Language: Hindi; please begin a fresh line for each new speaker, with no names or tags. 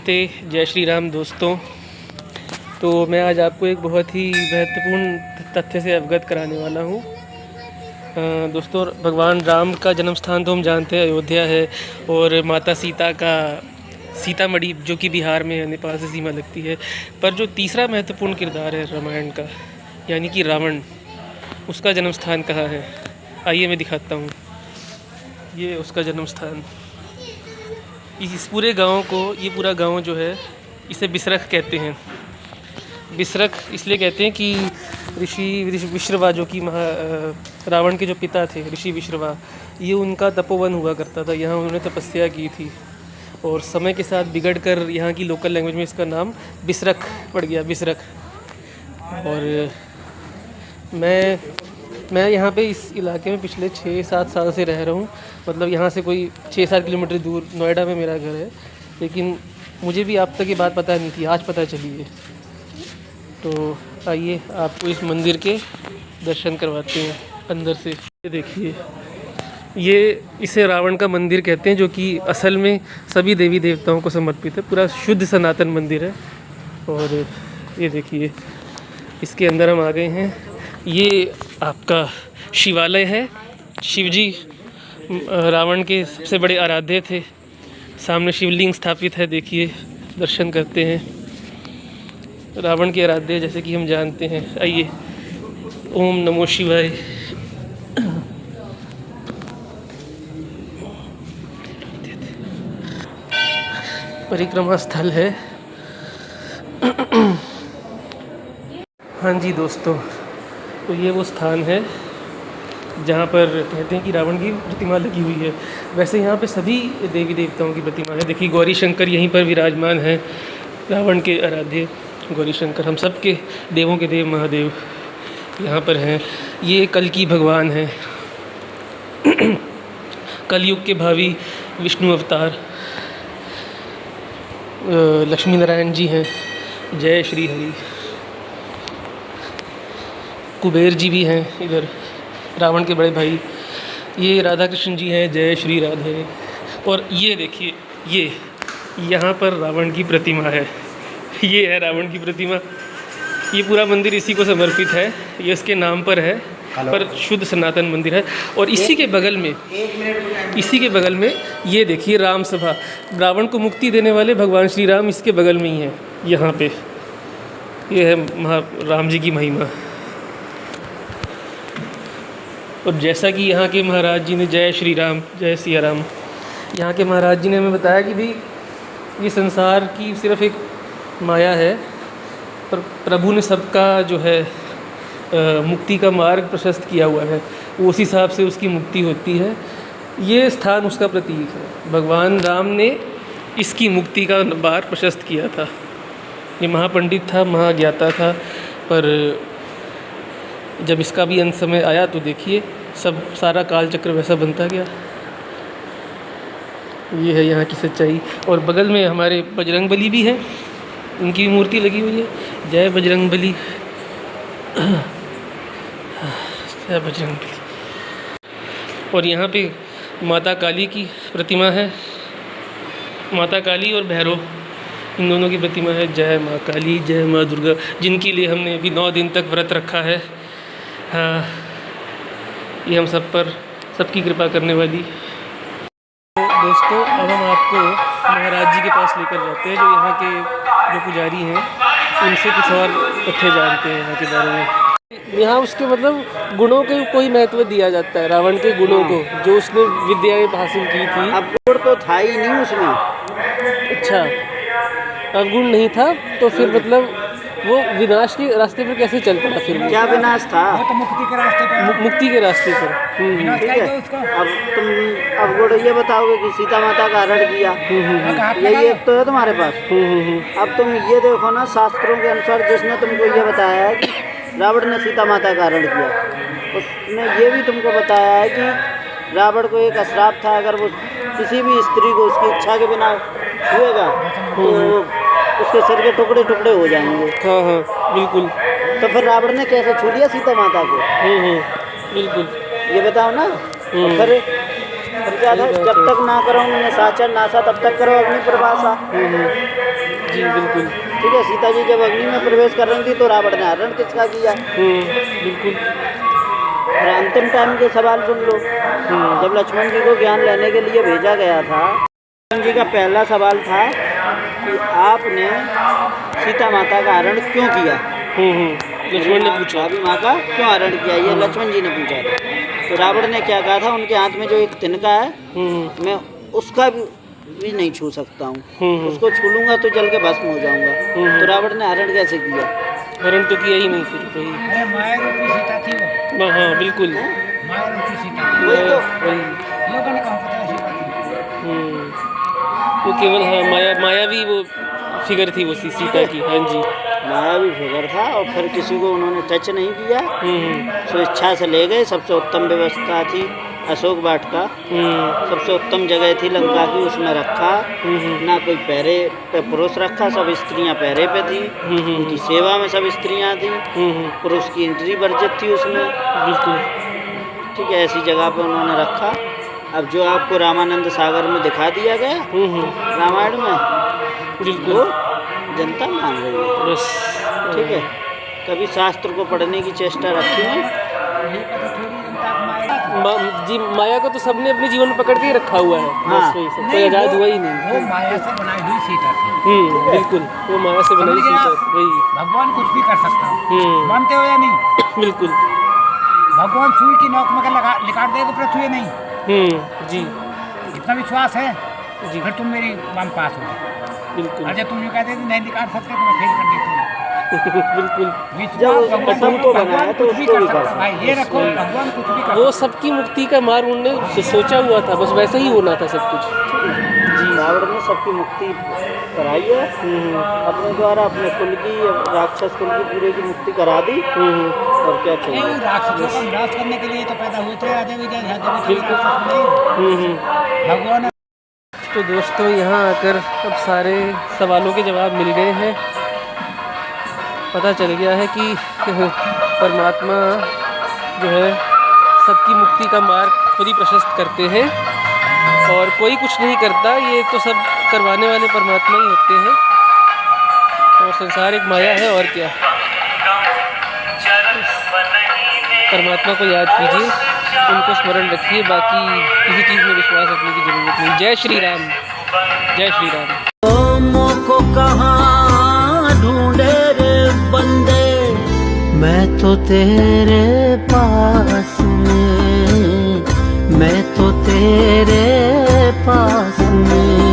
नमस्ते, जय श्री राम दोस्तों। तो मैं आज आपको एक बहुत ही महत्वपूर्ण तथ्य से अवगत कराने वाला हूँ। दोस्तों, भगवान राम का जन्म स्थान तो हम जानते हैं अयोध्या है, और माता सीता का सीतामढ़ी जो कि बिहार में है, नेपाल से सीमा लगती है। पर जो तीसरा महत्वपूर्ण किरदार है रामायण का, यानी कि रावण, उसका जन्म स्थान कहाँ है? आइए मैं दिखाता हूँ। ये उसका जन्म स्थान। इस पूरे गांव को, ये पूरा गांव जो है, इसे बिसरख कहते हैं। बिसरख इसलिए कहते हैं कि ऋषि विश्रवा, जो कि रावण के जो पिता थे, ऋषि विश्रवा, ये उनका तपोवन हुआ करता था। यहाँ उन्होंने तपस्या की थी, और समय के साथ बिगड़कर यहाँ की लोकल लैंग्वेज में इसका नाम बिसरख पड़ गया, बिसरख। और मैं यहाँ पे इस इलाके में पिछले 6-7 साल से रह रहा हूँ। मतलब यहाँ से कोई 6-7 किलोमीटर दूर नोएडा में मेरा घर है, लेकिन मुझे भी आप तक ये बात पता नहीं थी, आज पता चली है। तो आइए आपको इस मंदिर के दर्शन करवाते हैं अंदर से। ये देखिए, ये इसे रावण का मंदिर कहते हैं, जो कि असल में सभी देवी देवताओं को समर्पित है। पूरा शुद्ध सनातन मंदिर है। और ये देखिए, इसके अंदर हम आ गए हैं। ये आपका शिवालय है। शिवजी रावण के सबसे बड़े आराध्य थे। सामने शिवलिंग स्थापित है, देखिए, दर्शन करते हैं। रावण के आराध्य जैसे कि हम जानते हैं। आइए, ओम नमो शिवाय। परिक्रमा स्थल है। हाँ जी दोस्तों, तो ये वो स्थान है जहाँ पर कहते हैं कि रावण की प्रतिमा लगी हुई है। वैसे यहाँ पे सभी देवी देवताओं की प्रतिमा है। देखिए, गौरी शंकर यहीं पर विराजमान है, रावण के आराध्य गौरी शंकर, हम सब के देवों के देव महादेव यहाँ पर हैं। ये कल्कि भगवान हैं, कलयुग के भावी विष्णु अवतार लक्ष्मी नारायण जी हैं। जय श्री हरि। कुबेर जी भी हैं इधर, रावण के बड़े भाई। ये राधा कृष्ण जी हैं, जय श्री राधे। और ये देखिए, ये यहाँ पर रावण की प्रतिमा है। ये है रावण की प्रतिमा। ये पूरा मंदिर इसी को समर्पित है, ये इसके नाम पर है, पर शुद्ध सनातन मंदिर है। और इसी के बगल में ये देखिए राम सभा, रावण को मुक्ति देने वाले भगवान श्री राम इसके बगल में ही हैं। यहाँ पे ये है राम जी की महिमा। और जैसा कि यहाँ के महाराज जी ने, जय श्री राम, जय सिया राम, यहाँ के महाराज जी ने हमें बताया कि भाई ये संसार की सिर्फ एक माया है, पर प्रभु ने सबका जो है मुक्ति का मार्ग प्रशस्त किया हुआ है। उस हिसाब से उसकी मुक्ति होती है। ये स्थान उसका प्रतीक है। भगवान राम ने इसकी मुक्ति का मार्ग प्रशस्त किया था। ये महापंडित था, महाज्ञाता था, पर जब इसका भी अंत समय आया तो देखिए सारा काल चक्र वैसा बनता गया। ये है यहाँ की सच्चाई। और बगल में हमारे बजरंग बली भी हैं, उनकी भी मूर्ति लगी हुई है। जय बजरंग बली, जय बजरंग बली। और यहाँ पे माता काली की प्रतिमा है। माता काली और भैरव, इन दोनों की प्रतिमा है। जय माँ काली, जय माँ दुर्गा, जिनके लिए हमने अभी 9 दिन तक व्रत रखा है। हाँ, ये हम सब पर, सबकी कृपा करने वाली। तो दोस्तों, अब हम आपको महाराज जी के पास लेकर जाते हैं, जो यहाँ के जो पुजारी हैं, उनसे कुछ और तथ्य जानते हैं यहाँ के बारे में। यहाँ उसके मतलब गुणों के कोई महत्व दिया जाता है, रावण के गुणों को, जो उसने विद्याएं हासिल की थी।
अब गुण तो था ही नहीं उसमें।
अच्छा, अब गुण नहीं था तो फिर मतलब वो विनाश के रास्ते पर कैसे चल पड़ा? फिर
क्या विनाश था?
वो तो मुक्ति के रास्ते पर।
मुक्ति के रास्ते पर।
ठीक है। अब गुण ये बताओगे कि सीता माता का हरण किया, यही एक तो है तुम्हारे पास। अब तुम ये देखो ना, शास्त्रों के अनुसार जिसने तुमको ये बताया है कि रावण ने सीता माता का हरण किया, उसने ये भी तुमको बताया है कि रावण को एक अश्राप था, अगर वो किसी भी स्त्री को उसकी इच्छा के बिना छुएगा तो उसके सिर के टुकड़े टुकड़े हो जाएंगे।
हाँ हाँ, बिल्कुल।
तो फिर रावण ने कैसे छू लिया सीता माता को?
बिल्कुल,
ये बताओ ना। फिर क्या था? जब तक ना करो निशाचर नासा, तब तक करो अग्नि प्रवासा।
जी बिल्कुल।
ठीक है, सीता जी जब अग्नि में प्रवेश कर रही थी तो रावण ने हरण किसका किया?
बिल्कुल।
और अंतिम टाइम के सवाल सुन लो। जब लक्ष्मण जी को ज्ञान लेने के लिए भेजा गया था, लक्ष्मण जी का पहला सवाल था कि आपने सीता माता का हरण क्यों किया?
लक्ष्मण ने पूछा,
भाभी माँ का क्यों हरण किया, ये लक्ष्मण जी ने पूछा था। तो रावण ने क्या कहा था, उनके हाथ में जो एक तिनका है मैं उसका भी नहीं छू सकता हूँ, उसको छू लूंगा तो जल के भस्म हो जाऊंगा। तो रावण ने हरण कैसे किया?
हरण तो किया ही नहीं फिर वही।
अरे माया रूपी सीता थी वो।
हाँ बिल्कुल,
माया रूपी सीता थी।
वही तो
वही।
लोगों ने कहा पता है सीता थी।
वो केवल हाँ मायावी वो फिगर थी वो सीता की। हाँ जी।
मायावी फिगर था और फिर किसी को उन्होंने टच नहीं किया, स्वेच्छा से ले गए। सबसे उत्तम व्यवस्था थी अशोक वाटिका, सबसे उत्तम जगह थी लंका की, उसमें रखा। ना कोई पैरे पे पुरुष रखा, सब स्त्रियां पैरे पे थी, उनकी सेवा में सब स्त्रियां थी, पुरुष की एंट्री वर्जित थी उसमें।
बिल्कुल।
ठीक है, ऐसी जगह पे उन्होंने रखा। अब जो आपको रामानंद सागर में दिखा दिया गया रामायण में,
बिल्कुल
वो जनता मान रही है।
बस।
ठीक है, कभी शास्त्र को पढ़ने की चेष्टा रखी नहीं।
यही पता थोड़ी जनता को माया।
जी माया को तो सबने अपने जीवन में पकड़ के ही रखा हुआ है।
हाँ।
बस वही सब, कोई आजाद हुआ ही नहीं।
वो माया से बनाई हुई सीता थी।
बिल्कुल, वो माया से बनाई
समझ गया?
सीता वही।
भगवान कुछ भी कर सकता है, मानते हो या नहीं?
बिल्कुल।
भगवान सुई की नोक में लिकाट दे तो पृथ्वी नहीं।
जी
इतना विश्वास है
जी
फिर तुम मेरी वन पास हो।
बिल्कुल।
अरे तुम ये कहते नहीं निकाल सकते तो मैं फेल कर देती हूँ।
बिल्कुल।
विश्वास
जब सबको बनाया तो
कुछ भी
उसको
कर
भी
सकता
कर
है भाई, ये रखो भगवान कुछ भी कर
वो
सकता
सबकी मुक्ति का मार्ग उन्होंने सोचा हुआ था, बस वैसा ही होना था सब कुछ। जी
रावण ने सबकी मुक्ति कराई है अपने द्वारा, अपने कुल की, राक्षस कुल की पूरे की मुक्ति करा दी। और क्या
है।
चाहिए?
नहीं, राक्षसों का विनाश करने के लिए तो पैदा हुए थे आधे विजय राक्षस नहीं। भगवान।
तो दोस्तों यहाँ आकर अब सारे सवालों के जवाब मिल गए हैं। पता चल गया है कि परमात्मा जो है सबकी मुक्ति का मार्ग खुद ही प्रशस्त करते हैं और कोई कुछ नहीं करता, ये तो सब करवाने वाले परमात्मा ही होते हैं। और संसार एक माया है और क्या। परमात्मा को याद कीजिए, उनको स्मरण रखिए, बाकी किसी चीज़ में विश्वास रखने की जरूरत नहीं। जय श्री राम, जय श्री राम।
को कहाँ ढूंढे रे बंदे, मैं तो तेरे पास में, मैं तो तेरे पास में।